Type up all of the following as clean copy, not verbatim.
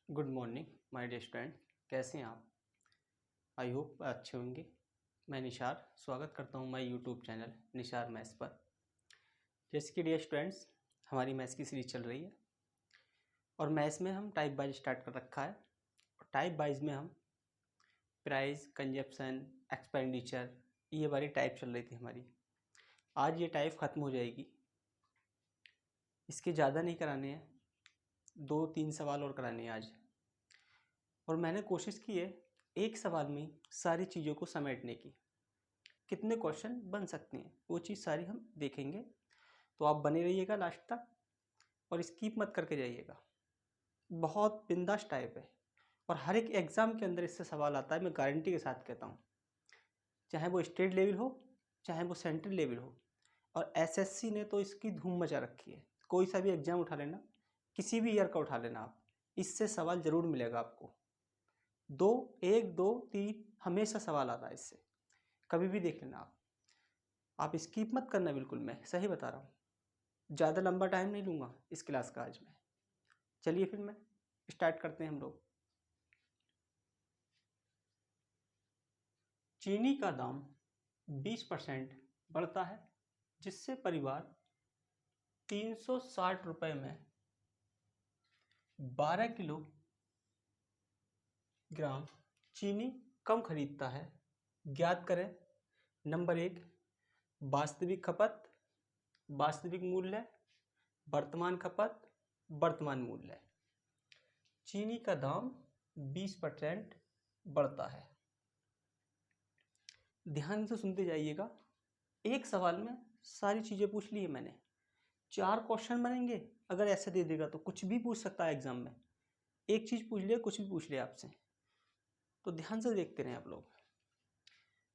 Good morning my dear student. कैसे हैं आप? आई होप अच्छे होंगे। मैं निशार स्वागत करता हूं my YouTube channel Nishar maths पर। जैसे कि डियर स्टूडेंट्स, हमारी मैथ्स की सीरीज चल रही है और मैथ्स में हम टाइप वाइज स्टार्ट कर रखा है। और टाइप वाइज में हम प्राइस, कंजप्शन, एक्सपेंडिचर, ये वाली टाइप चल रही थी हमारी। आज ये टाइप ख़त्म हो जाएगी। इसके ज़्यादा नहीं कराने हैं, 2-3 सवाल और कराने हैं आज। और मैंने कोशिश की है एक सवाल में सारी चीज़ों को समेटने की। कितने क्वेश्चन बन सकते हैं वो चीज़ सारी हम देखेंगे। तो आप बने रहिएगा लास्ट तक और स्किप मत करके जाइएगा। बहुत बिंदास टाइप है और हर एक एग्ज़ाम के अंदर इससे सवाल आता है, मैं गारंटी के साथ कहता हूँ। चाहे वो स्टेट लेवल हो, चाहे वो सेंट्रल लेवल हो। और एसएससी ने तो इसकी धूम मचा रखी है। कोई सा भी एग्ज़ाम उठा लेना, किसी भी ईयर का उठा लेना आप, इससे सवाल ज़रूर मिलेगा आपको। 1, 2, 3 हमेशा सवाल आता है इससे। कभी भी देख लेना आप स्किप मत करना, बिल्कुल मैं सही बता रहा हूँ। ज़्यादा लंबा टाइम नहीं लूँगा इस क्लास का आज मैं। चलिए फिर मैं स्टार्ट करते हैं हम लोग। चीनी का दाम 20% बढ़ता है, जिससे परिवार 360 रुपये में 12 किलोग्राम चीनी कम खरीदता है। ज्ञात करें नंबर 1 वास्तविक खपत, वास्तविक मूल्य, वर्तमान खपत, वर्तमान मूल्य। चीनी का दाम 20% बढ़ता है। ध्यान से सुनते जाइएगा। एक सवाल में सारी चीज़ें पूछ ली है मैंने। 4 क्वेश्चन बनेंगे। अगर ऐसे दे देगा तो कुछ भी पूछ सकता है एग्जाम में। एक चीज़ पूछ लिया, कुछ भी पूछ लिया आपसे। तो ध्यान से देखते रहें आप लोग।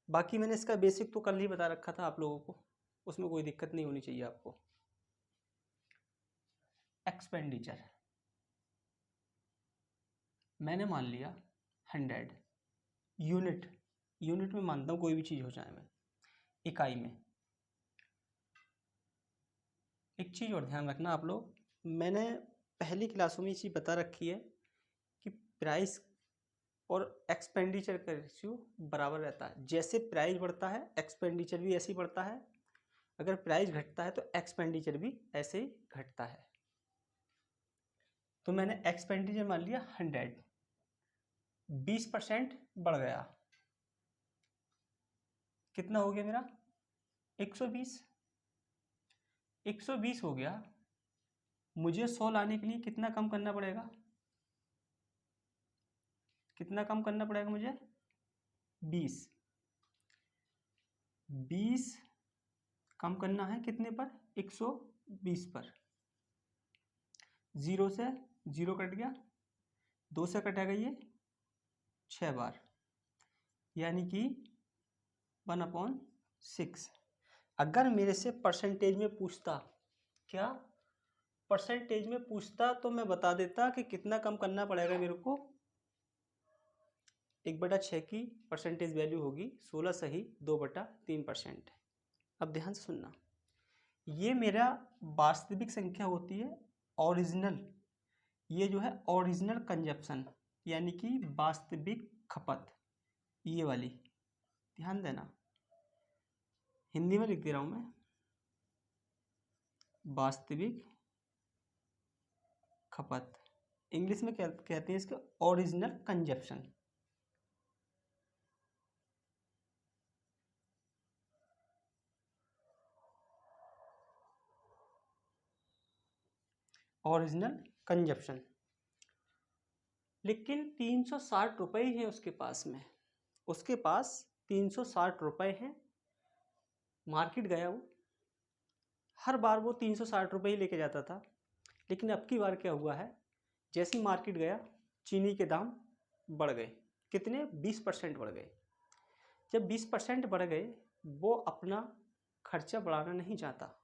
बाकी मैंने इसका बेसिक तो कल ही बता रखा था आप लोगों को, उसमें कोई दिक्कत नहीं होनी चाहिए आपको। एक्सपेंडिचर मैंने मान लिया 100 यूनिट में मानता हूँ, कोई भी चीज़ हो जाए मैं इकाई में। एक चीज़ और ध्यान रखना आप लोग, मैंने पहली क्लासों में ये चीज़ बता रखी है कि प्राइस और एक्सपेंडिचर का रेशियो बराबर रहता है। जैसे प्राइस बढ़ता है एक्सपेंडिचर भी ऐसे ही बढ़ता है। अगर प्राइस घटता है तो एक्सपेंडिचर भी ऐसे ही घटता है। तो मैंने एक्सपेंडिचर मान लिया 100, 20% बढ़ गया। कितना हो गया मेरा? 120। 120 हो गया। मुझे 100 लाने के लिए कितना कम करना पड़ेगा? कितना कम करना पड़ेगा मुझे? 20। 20 कम करना है कितने पर? 120 पर। 0 से 0 कट गया, 2 से कटेगा ये 6 बार, यानी कि 1/6। अगर मेरे से परसेंटेज में पूछता, क्या परसेंटेज में पूछता, तो मैं बता देता कि कितना कम करना पड़ेगा मेरे को। 1/6 की परसेंटेज वैल्यू होगी 16 सही 2/3%। अब ध्यान से सुनना, ये मेरा वास्तविक संख्या होती है ओरिजिनल। ये जो है ओरिजिनल कंजप्शन, यानी कि वास्तविक खपत, ये वाली ध्यान देना। हिंदी में लिख दे रहा हूँ मैं, वास्तविक खपत। इंग्लिश में क्या कहते हैं इसका? Original consumption. Original consumption. लेकिन 360 रुपये ही है उसके पास में। उसके पास 360 रुपये हैं। मार्केट गया वो, हर बार वो 360 रुपये ही लेके जाता था। लेकिन अब की बार क्या हुआ है, जैसे ही मार्केट गया चीनी के दाम बढ़ गए। कितने? 20% बढ़ गए। जब 20% बढ़ गए, वो अपना खर्चा बढ़ाना नहीं चाहता,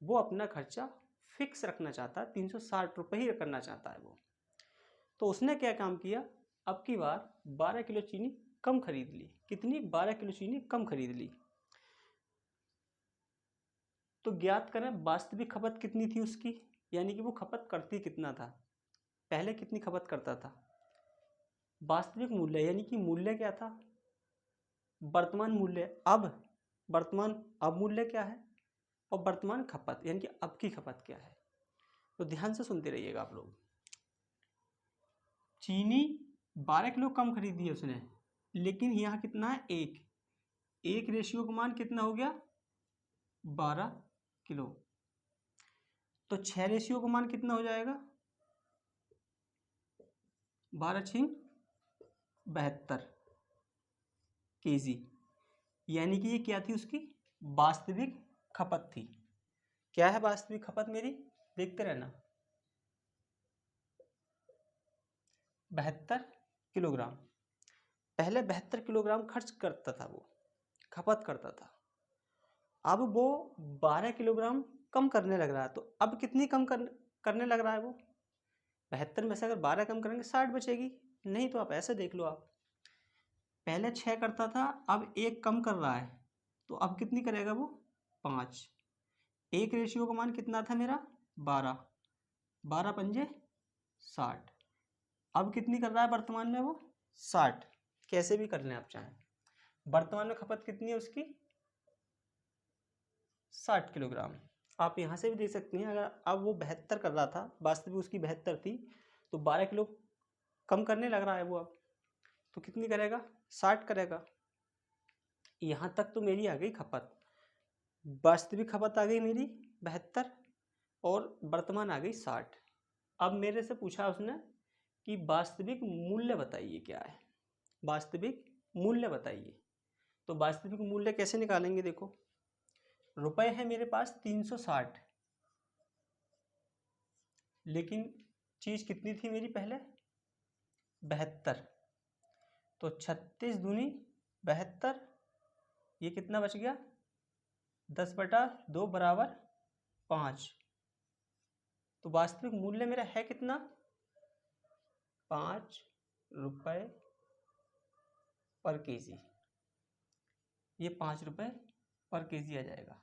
वो अपना खर्चा फिक्स रखना चाहता है, 360 रुपये ही करना चाहता है वो। तो उसने क्या काम किया, अब की बार 12 किलो चीनी कम खरीद ली। कितनी? 12 किलो चीनी कम खरीद ली। तो ज्ञात करें वास्तविक खपत कितनी थी उसकी, यानी कि वो खपत करती कितना था। पहले कितनी खपत करता था? वास्तविक मूल्य यानी कि मूल्य क्या था? वर्तमान मूल्य। अब मूल्य क्या है और वर्तमान खपत यानी कि अब की खपत क्या है? तो ध्यान से सुनते रहिएगा आप लोग। चीनी 12 किलो कम खरीदी है उसने, लेकिन यहाँ कितना है? एक रेशियो का मान कितना हो गया? 12 किलो। तो 6 रेशियो का मान कितना हो जाएगा? 12 6 72 केजी। यानी कि ये क्या थी? उसकी वास्तविक खपत थी। क्या है वास्तविक खपत मेरी? देखते रहना। 72 किलोग्राम। पहले 72 किलोग्राम खर्च करता था, वो खपत करता था। अब वो 12 किलोग्राम कम करने लग रहा है। तो अब कितनी करने लग रहा है वो? 72 में से अगर 12 कम करेंगे 60 बचेगी। नहीं तो आप ऐसे देख लो। आप पहले 6 करता था, अब 1 कम कर रहा है, तो अब कितनी करेगा वो? 5। एक रेशियो का मान कितना था मेरा? 12। 12 पंजे 60। अब कितनी कर रहा है वर्तमान में वो? 60। कैसे भी कर लें आप चाहें। वर्तमान में खपत कितनी है उसकी? 60 किलोग्राम। आप यहाँ से भी देख सकते हैं, अगर अब वो 72 कर रहा था, वास्तविक उसकी 72 थी, तो 12 किलो कम करने लग रहा है वो अब। तो कितनी करेगा? 60 करेगा। यहाँ तक तो मेरी आ गई खपत। वास्तविक खपत आ गई मेरी 72 और वर्तमान आ गई 60। अब मेरे से पूछा उसने कि वास्तविक मूल्य बताइए क्या है? वास्तविक मूल्य बताइए। तो वास्तविक मूल्य कैसे निकालेंगे? देखो, रुपए है मेरे पास 360, लेकिन चीज कितनी थी मेरी पहले? 72। तो 36 दूनी 72, ये कितना बच गया? 10/2 बराबर 5। तो वास्तविक मूल्य मेरा है कितना? 5 रुपए पर केजी। ये 5 रुपए पर केजी आ जाएगा।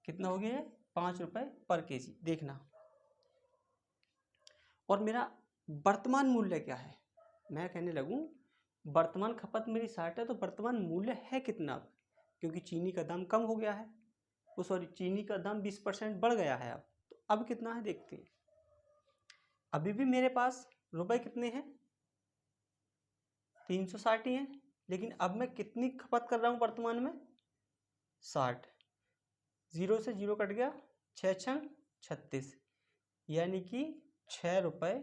कितना हो गया ये? 5 रुपए पर केजी। देखना। और मेरा वर्तमान मूल्य क्या है? मैं कहने लगूं वर्तमान खपत मेरी 60 है, तो वर्तमान मूल्य है कितना अब? क्योंकि चीनी का दाम कम हो गया है, वो सॉरी चीनी का दाम 20% बढ़ गया है अब। तो अब कितना है देखते हैं। अभी भी मेरे पास रुपए कितने हैं? 360 ही हैं, लेकिन अब मैं कितनी खपत कर रहा हूँ वर्तमान में? 60। 0 से 0 कट गया, 6 छंग 36, यानी कि 6 रुपए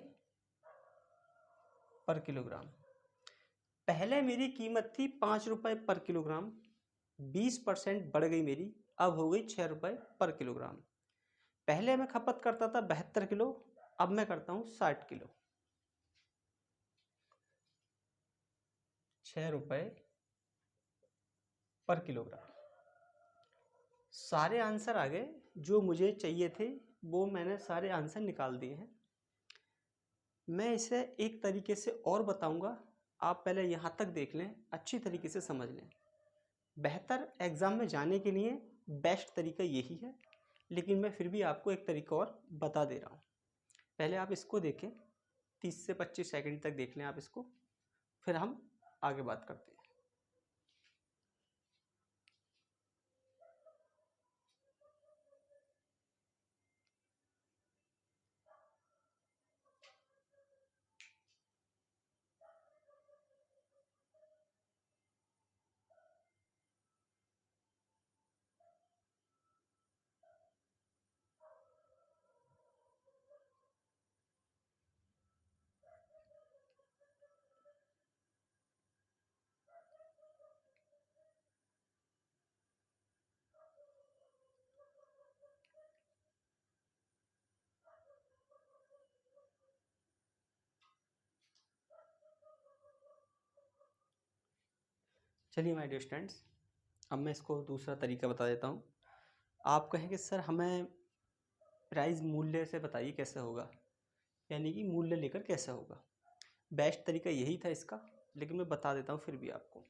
पर किलोग्राम। पहले मेरी कीमत थी 5 रुपए पर किलोग्राम, 20% बढ़ गई मेरी, अब हो गई 6 रुपए पर किलोग्राम। पहले मैं खपत करता था 72 किलो, अब मैं करता हूँ 60 किलो। 6 रुपए पर किलोग्राम। सारे आंसर आ गए जो मुझे चाहिए थे, वो मैंने सारे आंसर निकाल दिए हैं। मैं इसे एक तरीके से और बताऊंगा, आप पहले यहाँ तक देख लें, अच्छी तरीके से समझ लें। बेहतर एग्ज़ाम में जाने के लिए बेस्ट तरीका यही है, लेकिन मैं फिर भी आपको एक तरीका और बता दे रहा हूँ। पहले आप इसको देखें, 30 से 25 सेकंड तक देख लें आप इसको, फिर हम आगे बात करते हैं। चलिए माय डियर स्टूडेंट्स, अब मैं इसको दूसरा तरीका बता देता हूँ। आप कहेंगे सर हमें प्राइस मूल्य से बताइए कैसे होगा, यानी कि मूल्य लेकर कैसे होगा। बेस्ट तरीका यही था इसका, लेकिन मैं बता देता हूँ फिर भी आपको।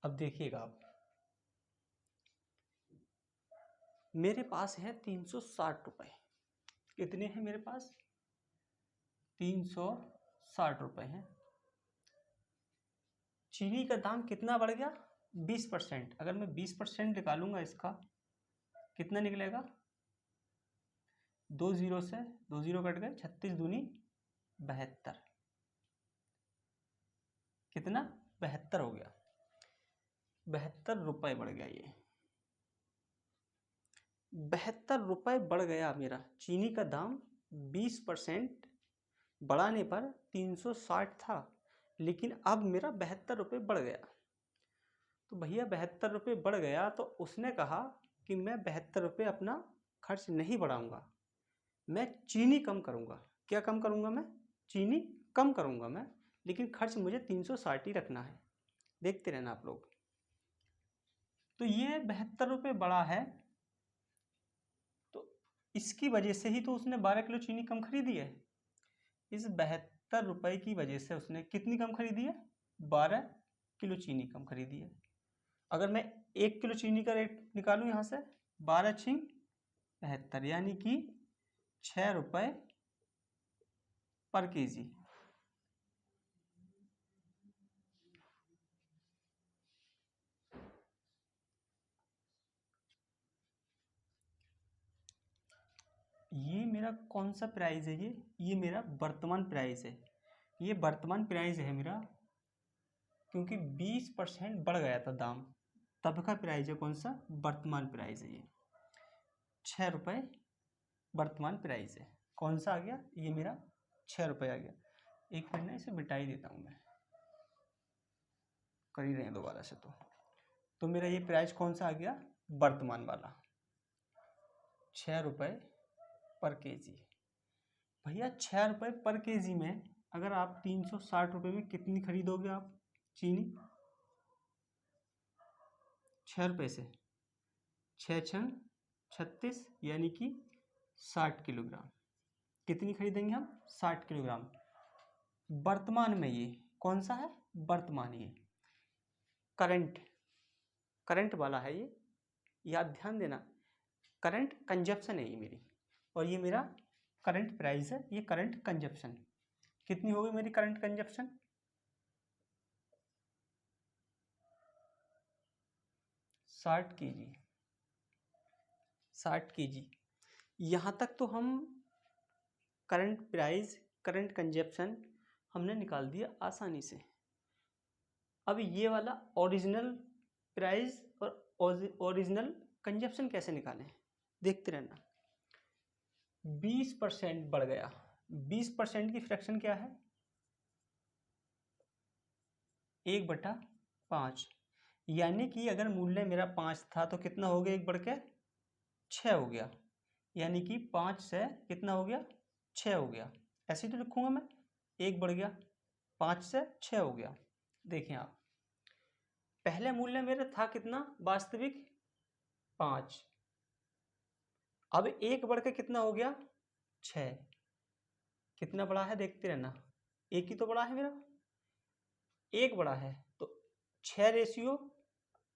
अब देखिएगा आप, मेरे पास है 360 रुपये। कितने हैं मेरे पास? 360 रुपये हैं। चीनी का दाम कितना बढ़ गया? 20%। अगर मैं 20% निकालूंगा इसका, कितना निकलेगा? 2 जीरो से 2 जीरो कट गए, 36 दूनी 72। कितना? 72 हो गया। 72 रुपये बढ़ गया। ये 72 रुपये बढ़ गया मेरा। चीनी का दाम 20% बढ़ाने पर 360 था, लेकिन अब मेरा 72 रुपये बढ़ गया। तो भैया 72 रुपये बढ़ गया, तो उसने कहा कि मैं 72 रुपये अपना खर्च नहीं बढ़ाऊंगा, मैं चीनी कम करूंगा। क्या कम करूंगा मैं? चीनी कम करूंगा मैं, लेकिन खर्च मुझे 360 ही रखना है। देखते रहना आप लोग। तो ये 72 रुपये बढ़ा है, तो इसकी वजह से ही तो उसने 12 किलो चीनी कम खरीदी है। इस 72 रुपये की वजह से उसने कितनी कम खरीदी है? 12 किलो चीनी कम खरीदी है। अगर मैं 1 किलो चीनी का रेट निकालूं यहाँ से, 12 छिंग 72, यानी कि 6 रुपये पर केजी। ये मेरा कौन सा प्राइस है? ये मेरा वर्तमान प्राइस है। ये वर्तमान प्राइस है मेरा, क्योंकि 20% बढ़ गया था दाम, तब का प्राइस है। कौन सा? वर्तमान प्राइस है। ये 6 रुपये वर्तमान प्राइस है। कौन सा आ गया? ये मेरा 6 रुपये आ गया। एक मिनट ना, इसे मिटा ही देता हूँ मैं, कर ही रहे हैं दोबारा से। तो मेरा ये प्राइस कौन सा आ गया? वर्तमान वाला, 6 रुपये पर केजी। भैया 6 रुपये पर केजी में अगर आप 360 रुपये में कितनी खरीदोगे आप चीनी? 6 रुपये से 6 छंग 36, यानी कि 60 किलोग्राम। कितनी खरीदेंगे हम? 60 किलोग्राम। वर्तमान में ये कौन सा है? वर्तमान, ये करंट वाला है। ये याद ध्यान देना, करंट कंजप्शन है ये मेरी, और ये मेरा करंट प्राइस है। ये करंट कंजप्शन कितनी होगी मेरी? Current consumption 60 KG. 60 केजी। यहाँ तक तो हम करंट प्राइस, करंट कंजप्शन हमने निकाल दिया आसानी से। अब ये वाला ओरिजिनल प्राइस और ओरिजिनल कंजप्शन कैसे निकालें? देखते रहना। 20% बढ़ गया। 20% की फ्रैक्शन क्या है? 1/5। यानी कि अगर मूल्य मेरा 5 था तो कितना हो गया? 1 बढ़ के 6 हो गया। यानी कि 5 से कितना हो गया? 6 हो गया। ऐसे तो लिखूंगा मैं, 1 बढ़ गया, 5 से 6 हो गया। देखें आप, पहले मूल्य मेरा था कितना वास्तविक? 5। अब 1 बढ़ के कितना हो गया? 6। कितना बड़ा है देखते रहना, 1 ही तो बड़ा है मेरा, 1 बड़ा है। तो 6 रेशियो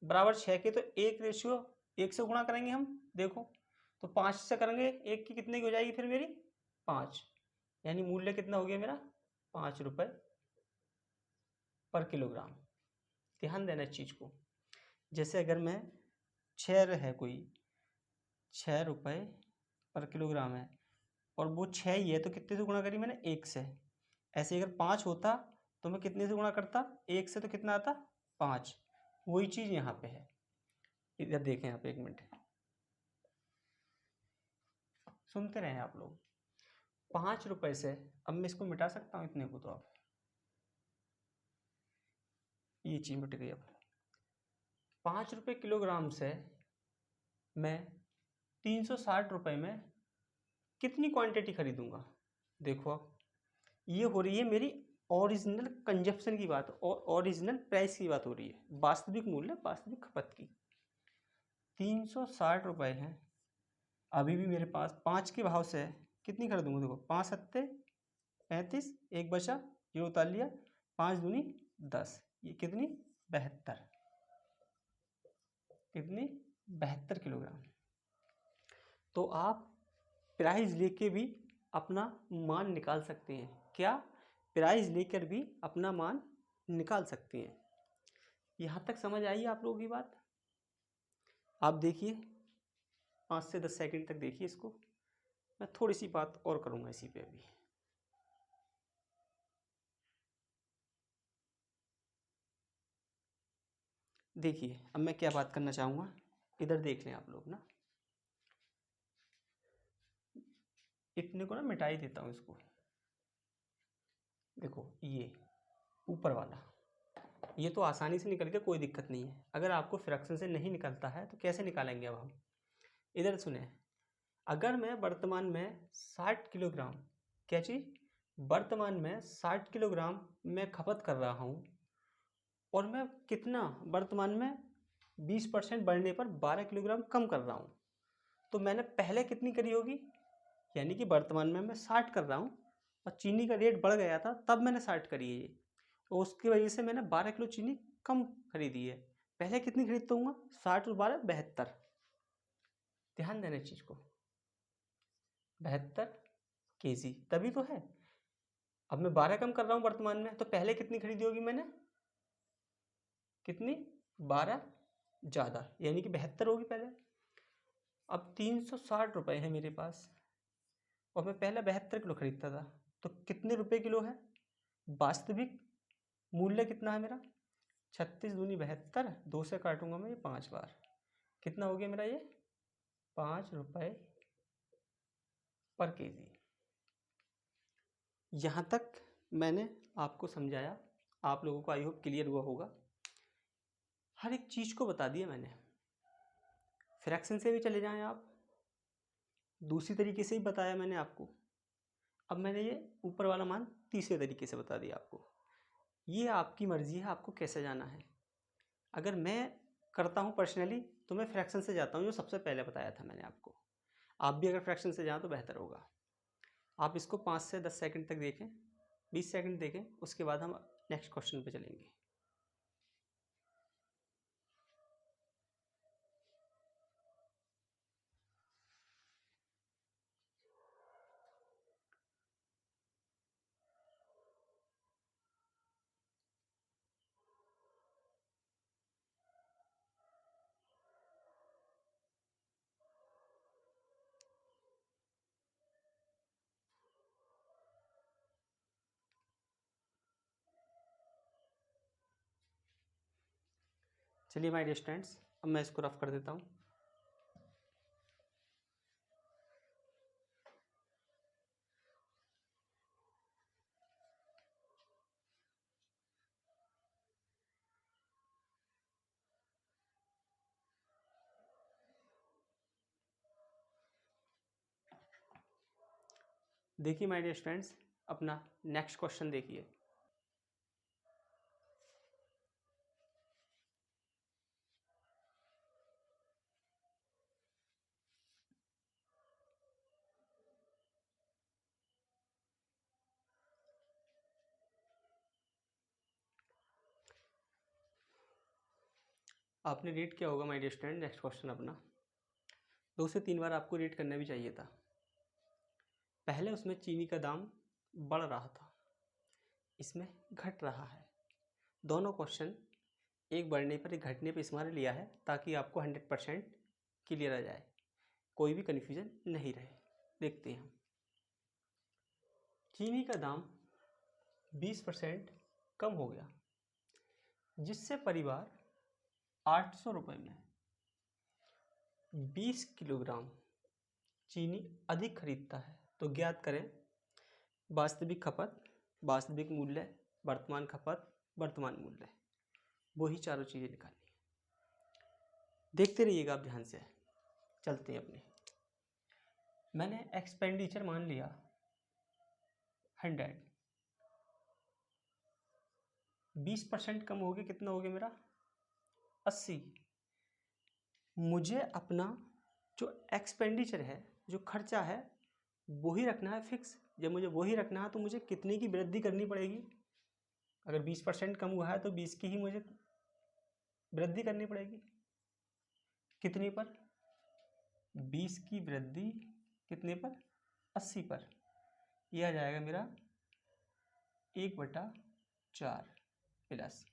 बराबर 6 के, तो 1 रेशियो 1 से गुणा करेंगे हम। देखो तो 5 से करेंगे 1 की, कितने की हो जाएगी फिर मेरी? 5। यानी मूल्य कितना हो गया मेरा? 5 रुपये पर किलोग्राम। ध्यान देना इस चीज़ को। जैसे अगर मैं 6 है, कोई 6 रुपये पर किलोग्राम है, और वो 6 ही है, तो कितने से गुणा करी मैंने? 1 से। ऐसे अगर 5 होता तो मैं कितने से गुणा करता? 1 से। तो कितना आता? 5। वही चीज़ यहाँ पे है। इधर देखें यहाँ पे, 1 मिनट सुनते रहें आप लोग। 5 रुपये से, अब मैं इसको मिटा सकता हूँ इतने को, तो आप ये चीज़ मिट गई। अब 5 रुपये किलोग्राम से मैं 360 रुपये में कितनी क्वांटिटी खरीदूंगा? देखो अब, ये हो रही है मेरी ओरिजिनल कंजप्शन की बात, और ओरिजिनल प्राइस की बात हो रही है, वास्तविक मूल्य, वास्तविक खपत की। 360 रुपये हैं। अभी भी मेरे पास 5 के भाव से कितनी खरीदूंगा? देखो, 5 सत्ते 35, 1 बचा, 0 उतार लिया, 5 दूनी 10, ये कितनी? 72। कितनी, 72 किलोग्राम। तो आप प्राइस लेके भी अपना मान निकाल सकते हैं। क्या, प्राइस लेकर भी अपना मान निकाल सकते हैं। यहाँ तक समझ आई आप लोगों की बात। आप देखिए 5 से 10 सेकंड तक देखिए इसको, मैं थोड़ी सी बात और करूँगा इसी पे अभी। देखिए अब मैं क्या बात करना चाहूँगा, इधर देख लें आप लोग ना, इतने को ना मिटा ही देता हूँ इसको। देखो ये ऊपर वाला, ये तो आसानी से निकल गया, कोई दिक्कत नहीं है। अगर आपको फ्रैक्शन से नहीं निकलता है तो कैसे निकालेंगे अब हम, इधर सुने। अगर मैं वर्तमान में 60 किलोग्राम, क्या चीज़, वर्तमान में 60 किलोग्राम मैं खपत कर रहा हूँ, और मैं कितना, वर्तमान में 20% बढ़ने पर 12 किलोग्राम कम कर रहा हूँ, तो मैंने पहले कितनी करी होगी, यानी कि वर्तमान में मैं 60 कर रहा हूँ और चीनी का रेट बढ़ गया था तब मैंने 60 करी है ये, और उसकी वजह से मैंने 12 किलो चीनी कम खरीदी है। पहले कितनी खरीदता हूँ, 60 और 12 72। ध्यान देना इस चीज़ को, 72 केजी, तभी तो है। अब मैं 12 कम कर रहा हूँ वर्तमान में, तो पहले कितनी खरीदी होगी मैंने, कितनी, 12 ज़्यादा, यानी कि 72 होगी पहले। अब 360 रुपये है मेरे पास, और मैं पहले 72 किलो खरीदता था, तो कितने रुपए किलो है, वास्तविक मूल्य कितना है मेरा, 36 दूनी 72, 2 से काटूंगा मैं ये 5 बार, कितना हो गया मेरा ये, 5 रुपये पर केजी। यहाँ तक मैंने आपको समझाया, आप लोगों को आई होप क्लियर हुआ होगा। हर एक चीज़ को बता दिया मैंने। फ्रैक्शन से भी चले जाएं आप, दूसरी तरीके से ही बताया मैंने आपको। अब मैंने ये ऊपर वाला मान तीसरे तरीके से बता दिया आपको। ये आपकी मर्ज़ी है आपको कैसे जाना है। अगर मैं करता हूँ पर्सनली तो मैं फ्रैक्शन से जाता हूँ, जो सबसे पहले बताया था मैंने आपको। आप भी अगर फ्रैक्शन से जाएं तो बेहतर होगा। आप इसको 5 से 10 सेकंड तक देखें, 20 सेकंड देखें, उसके बाद हम नेक्स्ट क्वेश्चन पे चलेंगे। चलिए माय डियर स्टूडेंट्स, अब मैं इसको रफ कर देता हूँ। देखिए माय डियर स्टूडेंट्स, अपना नेक्स्ट क्वेश्चन देखिए। आपने रीड किया होगा my dear student next question अपना, 2 से 3 बार आपको रीड करना भी चाहिए था। पहले उसमें चीनी का दाम बढ़ रहा था, इसमें घट रहा है। दोनों क्वेश्चन एक बढ़ने पर एक घटने पर इसमें लिया है, ताकि आपको 100% क्लियर आ जाए, कोई भी कन्फ्यूजन नहीं रहे। देखते हैं हम। चीनी का दाम 20% कम हो गया, जिससे परिवार 800 रुपये में 20 किलोग्राम चीनी अधिक खरीदता है। तो ज्ञात करें वास्तविक खपत, वास्तविक मूल्य, वर्तमान खपत, वर्तमान मूल्य, वही चारों चीज़ें निकालनी है। देखते रहिएगा आप ध्यान से। चलते हैं अपने। मैंने एक्सपेंडिचर मान लिया 100, 20% कम हो गया, कितना हो गया मेरा 80। मुझे अपना जो एक्सपेंडिचर है, जो खर्चा है, वही रखना है फिक्स। जब मुझे वही रखना है तो मुझे कितने की वृद्धि करनी पड़ेगी, अगर 20% कम हुआ है तो 20 की ही मुझे वृद्धि करनी पड़ेगी। कितने पर? 20 की वृद्धि कितने पर? 80 पर। यह आ जाएगा मेरा 1/4 प्लस,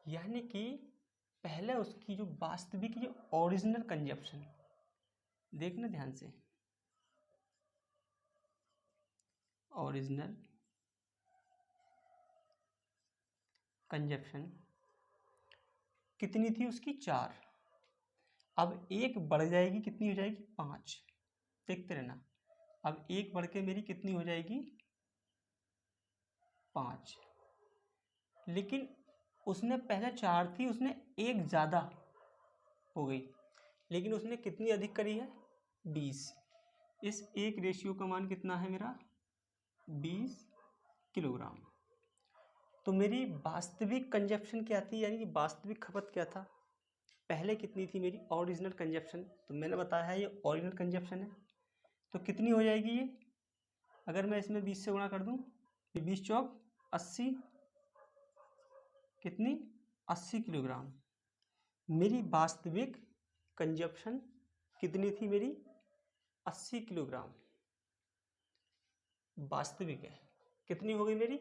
यानी कि पहले उसकी जो वास्तविक जो ओरिजिनल कंजप्शन, देखना ध्यान से, ओरिजिनल कंजप्शन कितनी थी उसकी? 4। अब एक बढ़ जाएगी, कितनी हो जाएगी? 5। देखते रहना, अब एक बढ़ के मेरी कितनी हो जाएगी? 5। लेकिन उसने पहले 4 थी, उसने एक ज़्यादा हो गई, लेकिन उसने कितनी अधिक करी है? 20। इस एक रेशियो का मान कितना है मेरा? 20 किलोग्राम। तो मेरी वास्तविक कंजप्शन क्या थी, यानी कि वास्तविक खपत क्या था? पहले कितनी थी मेरी ओरिजिनल कंजप्शन? तो मैंने बताया है ये ओरिजिनल कंजप्शन है। तो कितनी हो जाएगी ये? अगर मैं इसमें 20 से गुणा कर दूं, 20 चौक 80, कितनी? 80 किलोग्राम। मेरी वास्तविक कंजप्शन कितनी थी मेरी? 80 किलोग्राम वास्तविक है। कितनी हो गई मेरी?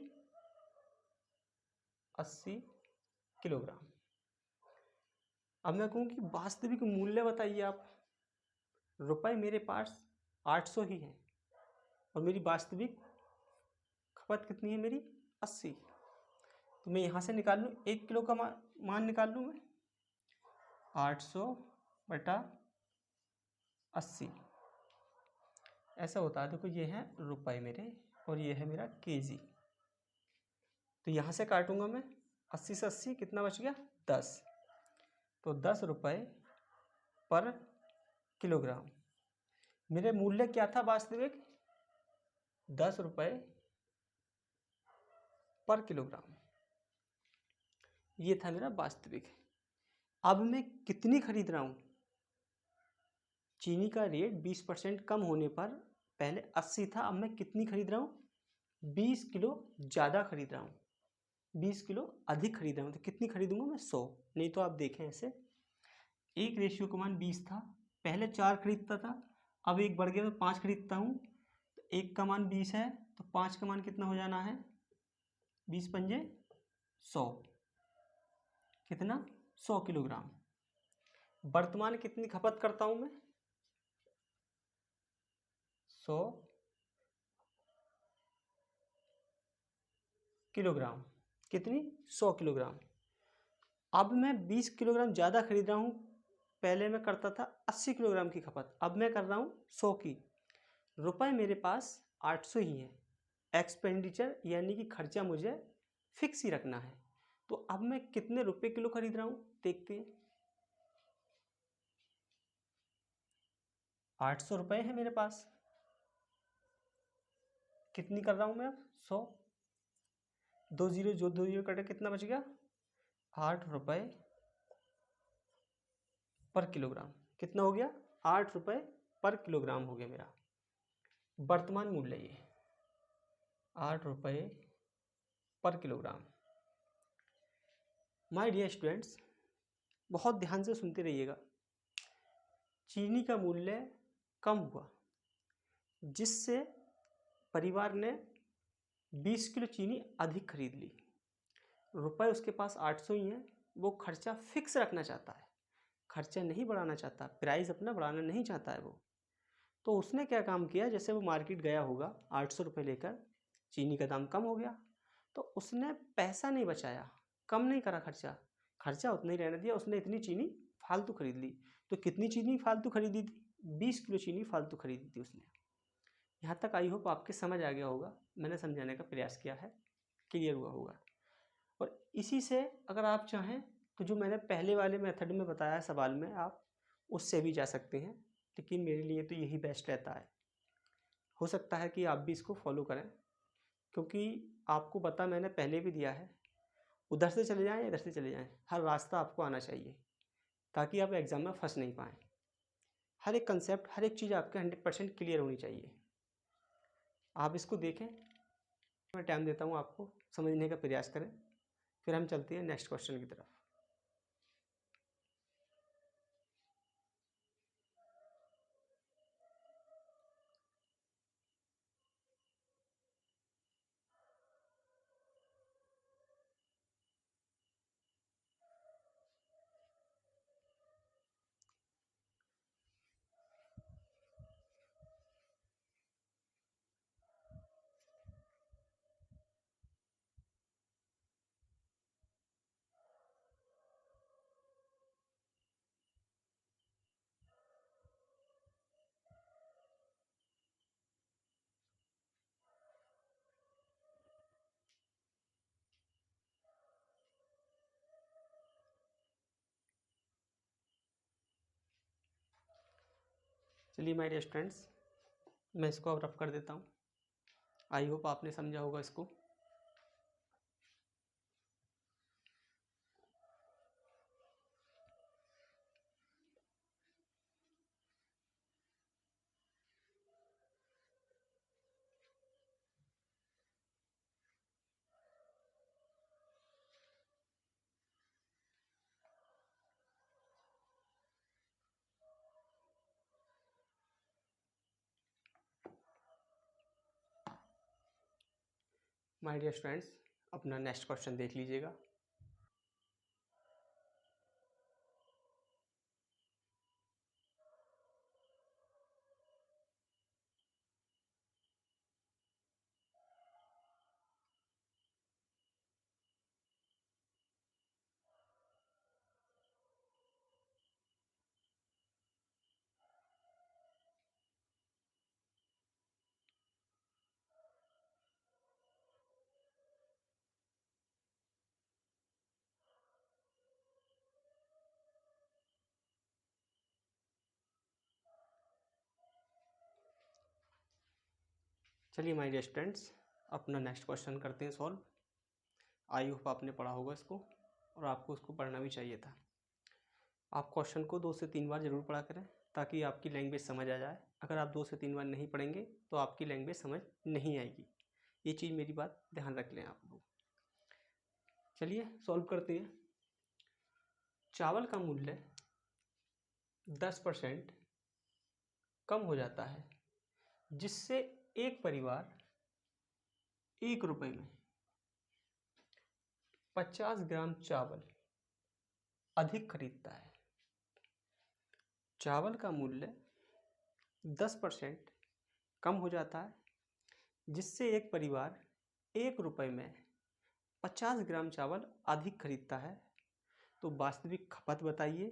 80 किलोग्राम। अब मैं कहूँ कि वास्तविक मूल्य बताइए आप। रुपए मेरे पास 800 ही है और मेरी वास्तविक खपत कितनी है मेरी? 80। तो मैं यहाँ से निकाल लूँ, 1 किलो का मान निकाल लूँ मैं, 800/80 ऐसा होता है। देखो ये है रुपए मेरे और ये है मेरा केजी। तो यहाँ से काटूंगा मैं, 80 से 80 कितना बच गया? 10। तो 10 रुपये पर किलोग्राम। मेरे मूल्य क्या था वास्तविक? 10 रुपये पर किलोग्राम, ये था मेरा वास्तविक। अब मैं कितनी खरीद रहा हूँ? चीनी का रेट 20% कम होने पर पहले 80 था, अब मैं कितनी खरीद रहा हूँ? 20 किलो ज़्यादा खरीद रहा हूँ, 20 किलो अधिक खरीद रहा हूँ। तो कितनी खरीदूंगा मैं? 100। नहीं तो आप देखें ऐसे, एक रेशियो का मान 20 था, पहले 4 खरीदता था, अब एक बढ़ गया तो 5 खरीदता हूँ। तो एक का मान 20 है तो 5 का मान कितना हो जाना है? 20 पंजे 100, कितना? 100 किलोग्राम। वर्तमान कितनी खपत करता हूँ मैं? 100 किलोग्राम। कितनी? 100 किलोग्राम। अब मैं 20 किलोग्राम ज़्यादा खरीद रहा हूँ, पहले मैं करता था 80 किलोग्राम की खपत, अब मैं कर रहा हूँ 100 की। रुपए मेरे पास 800 ही है, एक्सपेंडिचर यानी कि खर्चा मुझे फिक्स ही रखना है। तो अब मैं कितने रुपए किलो खरीद रहा हूँ देखते हैं। 800 रुपये है मेरे पास, कितनी कर रहा हूँ मैं अब? 100। 2 जीरो, जो 2 जीरो कटे कितना बच गया? 8 रुपये पर किलोग्राम। कितना हो गया? 8 रुपये पर किलोग्राम हो गया मेरा वर्तमान मूल्य, ये 8 रुपये पर किलोग्राम। माय डियर स्टूडेंट्स, बहुत ध्यान से सुनते रहिएगा। चीनी का मूल्य कम हुआ, जिससे परिवार ने 20 किलो चीनी अधिक खरीद ली। रुपए उसके पास 800 ही हैं, वो खर्चा फिक्स रखना चाहता है, खर्चा नहीं बढ़ाना चाहता, प्राइस अपना बढ़ाना नहीं चाहता है वो। तो उसने क्या काम किया, जैसे वो मार्केट गया होगा 800 रुपये लेकर, चीनी का दाम कम हो गया, तो उसने पैसा नहीं बचाया, कम नहीं करा खर्चा, खर्चा उतना ही रहने दिया, उसने इतनी चीनी फालतू खरीद ली। तो कितनी चीनी फालतू खरीदी थी? 20 किलो चीनी फालतू खरीदी थी उसने। यहाँ तक आई होप आपके समझ आ गया होगा, मैंने समझाने का प्रयास किया है, क्लियर हुआ होगा। और इसी से अगर आप चाहें तो जो मैंने पहले वाले मेथड में बताया सवाल में, आप उससे भी जा सकते हैं, लेकिन मेरे लिए तो यही बेस्ट रहता है। हो सकता है कि आप भी इसको फॉलो करें, क्योंकि आपको पता मैंने पहले भी दिया है, उधर से चले जाएं इधर से चले जाएं, हर रास्ता आपको आना चाहिए, ताकि आप एग्ज़ाम में फंस नहीं पाएँ। हर एक कंसेप्ट, हर एक चीज़ आपके 100% क्लियर होनी चाहिए। आप इसको देखें, मैं टाइम देता हूँ आपको, समझने का प्रयास करें, फिर हम चलते हैं नेक्स्ट क्वेश्चन की तरफ। चलिए माय डियर स्टूडेंट्स, मैं इसको अब रफ कर देता हूँ। आई होप आपने समझा होगा इसको। माय डियर स्टूडेंट्स, अपना नेक्स्ट क्वेश्चन देख लीजिएगा। चलिए माय डियर स्टूडेंट्स, अपना नेक्स्ट क्वेश्चन करते हैं सॉल्व। आई होप आपने पढ़ा होगा इसको और आपको इसको पढ़ना भी चाहिए था। आप क्वेश्चन को 2 से 3 बार ज़रूर पढ़ा करें ताकि आपकी लैंग्वेज समझ आ जाए। अगर आप 2 से 3 बार नहीं पढ़ेंगे तो आपकी लैंग्वेज समझ नहीं आएगी। ये चीज़ मेरी बात ध्यान रख लें आप लोग। चलिए सॉल्व करते हैं। चावल का मूल्य 10% कम हो जाता है जिससे एक परिवार 1 रुपये में 50 ग्राम चावल अधिक खरीदता है। चावल का मूल्य 10% कम हो जाता है जिससे एक परिवार 1 रुपये में 50 ग्राम चावल अधिक खरीदता है। तो वास्तविक खपत बताइए,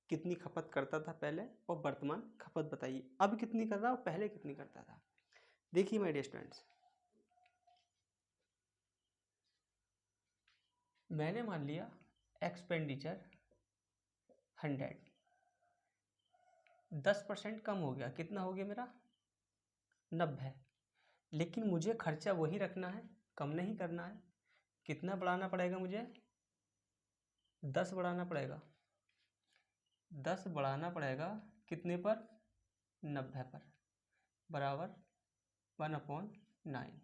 कितनी खपत करता था पहले, और वर्तमान खपत बताइए। अब कितनी कर रहा है और पहले कितनी करता था। देखिए माय डियर स्टूडेंट्स, मैंने मान लिया एक्सपेंडिचर 100, 10% कम हो गया। कितना हो गया मेरा? 90। लेकिन मुझे खर्चा वही रखना है, कम नहीं करना है। कितना बढ़ाना पड़ेगा मुझे? 10 बढ़ाना पड़ेगा। 10 बढ़ाना पड़ेगा कितने पर? 90 पर, बराबर 1/9।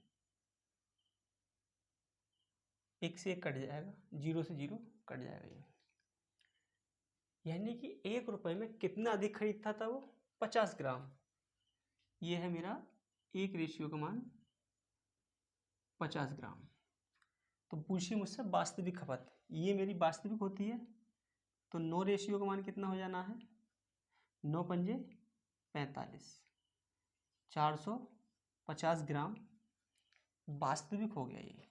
1 से 1 कट जाएगा, 0 से 0 कट जाएगा। ये यानी कि 1 रुपये में कितना अधिक खरीदता था वो? 50 ग्राम। ये है मेरा 1 रेशियो का मान 50 ग्राम। तो पूछिए मुझसे वास्तविक खपत, ये मेरी वास्तविक होती है। तो 9 रेशियो का मान कितना हो जाना है? 9 पंजे 45, 450 ग्राम वास्तविक हो गया। ये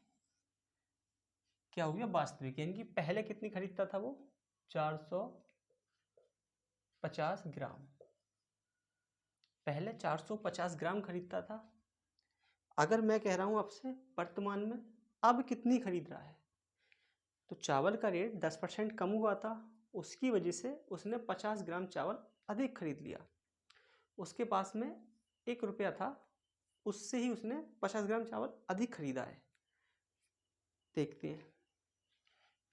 क्या हो गया? वास्तविक। यानी कि पहले कितनी खरीदता था वो? 450 ग्राम। पहले 450 ग्राम खरीदता था। अगर मैं कह रहा हूं आपसे वर्तमान में अब कितनी खरीद रहा है, तो चावल का रेट 10% कम हुआ था, उसकी वजह से उसने 50 ग्राम चावल अधिक खरीद लिया। उसके पास में 1 रुपया था, उससे ही उसने 50 ग्राम चावल अधिक खरीदा है। देखते हैं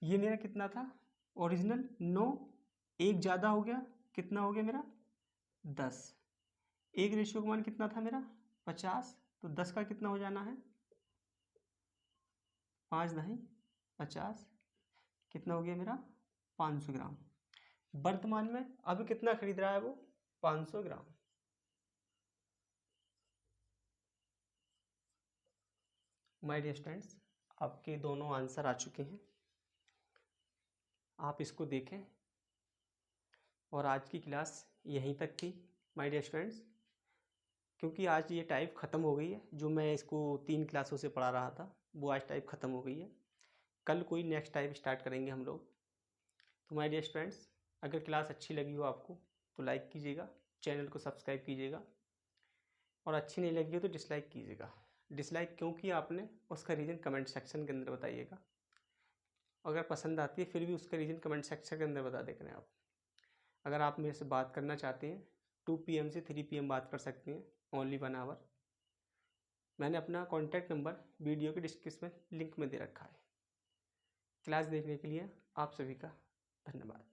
ये मेरा कितना था ओरिजिनल? 9, 1 ज़्यादा हो गया, कितना हो गया मेरा? 10। 1 रेशियो का मान कितना था मेरा? 50। तो 10 का कितना हो जाना है? 5 दही 50। कितना हो गया मेरा? 500 ग्राम। वर्तमान में अब कितना खरीद रहा है वो? 500 ग्राम। माय डियर स्टूडेंट्स, आपके दोनों आंसर आ चुके हैं, आप इसको देखें। और आज की क्लास यहीं तक थी माय डियर स्टूडेंट्स, क्योंकि आज ये टाइप ख़त्म हो गई है। जो मैं इसको 3 क्लासों से पढ़ा रहा था वो आज टाइप ख़त्म हो गई है। कल कोई नेक्स्ट टाइप स्टार्ट करेंगे हम लोग। तो माय डियर स्टूडेंट्स, अगर क्लास अच्छी लगी हो आपको तो लाइक कीजिएगा, चैनल को सब्सक्राइब कीजिएगा, और अच्छी नहीं लगी हो तो डिसलाइक कीजिएगा। डिसलाइक क्यों किया आपने, उसका रीज़न कमेंट सेक्शन के अंदर बताइएगा। अगर पसंद आती है फिर भी उसका रीज़न कमेंट सेक्शन के अंदर बता दें आप। अगर आप मेरे से बात करना चाहते हैं 2 PM से 3 PM बात कर सकते हैं, ओनली 1 आवर। मैंने अपना कॉन्टैक्ट नंबर वीडियो के डिस्क्रिप्शन लिंक में दे रखा है। क्लास देखने के लिए आप सभी का धन्यवाद।